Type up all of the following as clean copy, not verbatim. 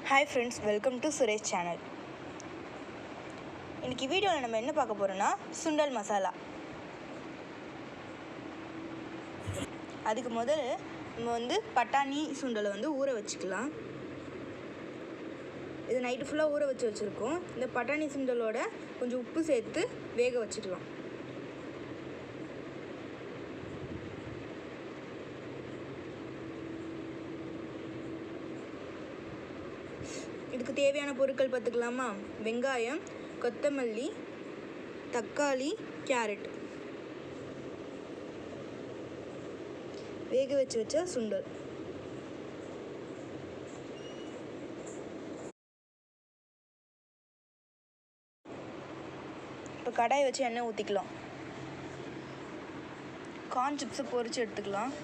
Hi friends, welcome to Suresh channel. இன்றைக்கி வீடியோவில் நம்ம என்ன பார்க்க போகிறோன்னா சுண்டல் மசாலா. அதுக்கு முதல்ல நம்ம பட்டாணி சுண்டலை ஊற வச்சுக்கலாம். இது நைட்டு ஃபுல்லாக ஊற வச்சுருக்கோம். இந்த பட்டாணி சுண்டலோட கொஞ்சம் உப்பு சேர்த்து வேக வச்சுக்கலாம். இதுக்கு தேவையான பொருட்கள் பார்த்துக்கலாமா? வெங்காயம், கொத்தமல்லி, தக்காளி, கேரட், வேக வச்ச சுண்டல். இப்போ கடாயை வச்சு எண்ணெய் ஊற்றிக்கலாம். கார்ன் சிப்ஸை பொரித்து எடுத்துக்கலாம்.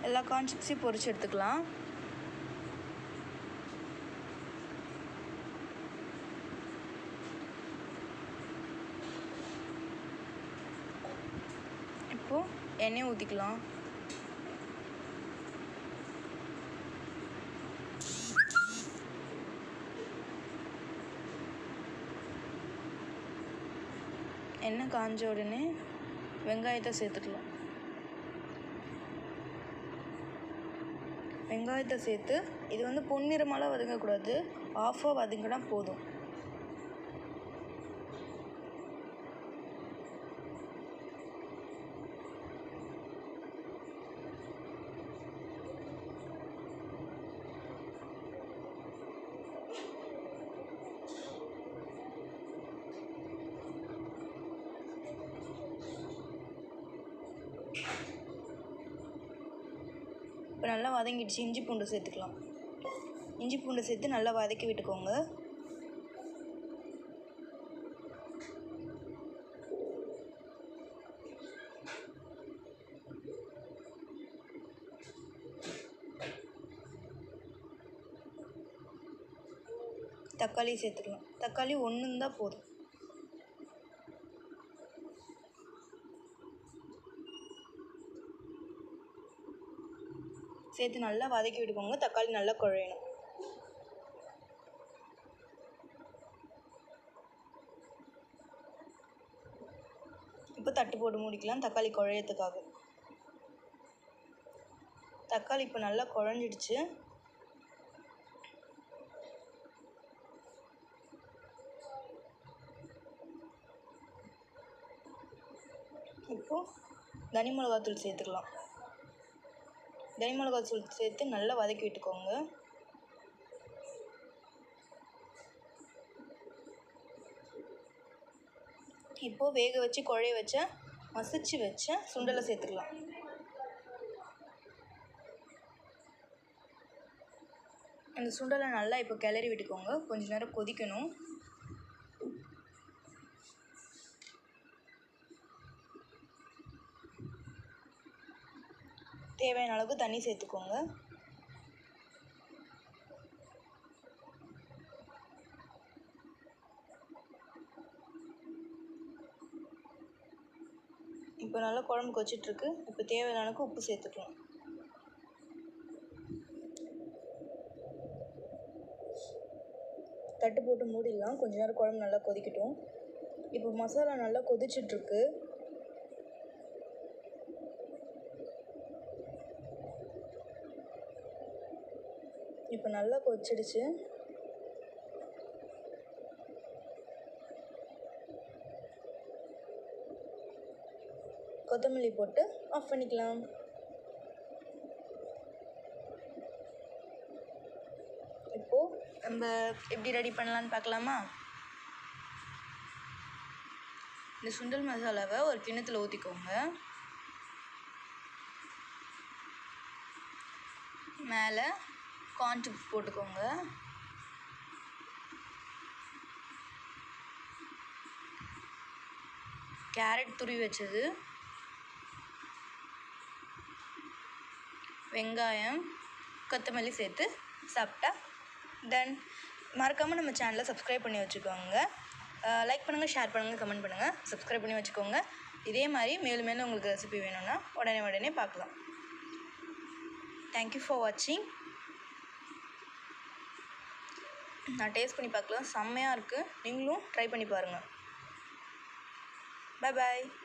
எல்லா கார்ன் சிப்ஸையும் பொரித்து எடுத்துக்கலாம். இப்போது எண்ணெய் ஊற்றிக்கலாம். எண்ணெய் காஞ்ச உடனே வெங்காயத்தை சேர்த்துக்கலாம். வெங்காயத்தை சேர்த்து இது பொன்னிறமாலாம் வதங்கக்கூடாது, ஆஃபாக வதங்கினா போதும். இப்போ நல்லா வதங்கிடுச்சு. இஞ்சி பூண்டு சேர்த்துக்கலாம். இஞ்சி பூண்டு சேர்த்து நல்லா வதக்கி விட்டுக்கோங்க. தக்காளி சேர்த்துக்கலாம். தக்காளி ஒன்று இருந்தால் போதும். சேர்த்து நல்லா வதக்கி விட்டுக்கோங்க. தக்காளி நல்லா குழையணும். இப்போ தட்டு போட்டு மூடிக்கலாம் தக்காளி குழையத்துக்காக. தக்காளி இப்போ நல்லா குழஞ்சிடுச்சு. இப்போது தனி மிளகாத்தூள் சேர்த்துக்கலாம். தனி மிளகாத்தூள் சேர்த்து நல்லா வதக்கி விட்டுக்கோங்க. இப்போது வேக வச்சு குழைய வச்ச மசிச்சு வச்ச சுண்டலை சேர்த்துக்கலாம். அந்த சுண்டலை நல்லா இப்போ கிளறி விட்டுக்கோங்க. கொஞ்ச நேரம் கொதிக்கணும். தேவையான அளவுக்கு தண்ணி சேர்த்துக்கோங்க. இப்போ நல்லா குழம்பு கொச்சிட்ருக்கு. இப்போ தேவையான அளவுக்கு உப்பு சேர்த்துக்கலாம். தட்டு போட்டு மூடிடலாம். கொஞ்ச நேரம் குழம்பு நல்லா கொதிக்கட்டும். இப்போ மசாலா நல்லா கொதிச்சிட்ருக்கு. இப்போ நல்லா கொதிச்சிடுச்சு. கொத்தமல்லி போட்டு ஆஃப் பண்ணிக்கலாம். இப்போது நம்ம எப்படி ரெடி பண்ணலான்னு பார்க்கலாமா? இந்த சுண்டல் மசாலாவை ஒரு கிண்ணத்தில் ஊற்றிக்கோங்க. மேலே கார்ன் சிப்ஸ் போட்டுக்கோங்க. கேரட் துருவி வச்சது, வெங்காயம், கொத்தமல்லி சேர்த்து சாப்பிட்டா டன். மறக்காமல் நம்ம சேனலை சப்ஸ்கிரைப் பண்ணி வச்சுக்கோங்க. லைக் பண்ணுங்கள், ஷேர் பண்ணுங்கள், கமெண்ட் பண்ணுங்கள், சப்ஸ்கிரைப் பண்ணி வச்சுக்கோங்க. இதே மாதிரி மேலும் மேலும் உங்களுக்கு ரெசிபி வேணும்னா உடனே பார்க்கலாம். தேங்க்யூ ஃபார் வாட்சிங். நான் டேஸ்ட் பண்ணி பார்க்கலாம், செம்மையாக இருக்குது. நீங்களும் ட்ரை பண்ணி பாருங்கள். பாய்.